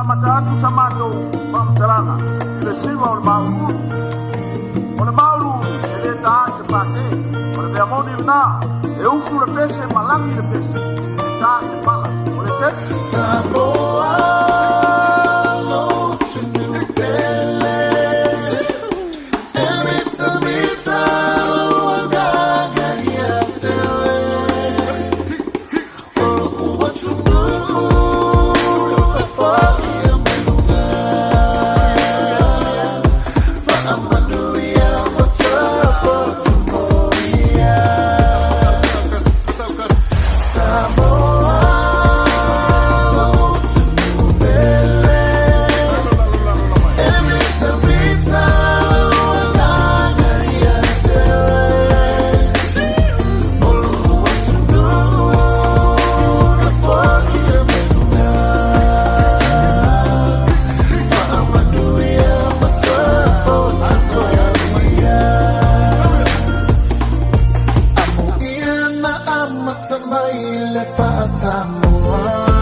matatu samato pamtarana le siva o maulu ele tá se pate o le amoni na e usu le pese malangi le pese tá e pala o le te Samoa lo tunu bele emita wagaga yatewe what you do Samoa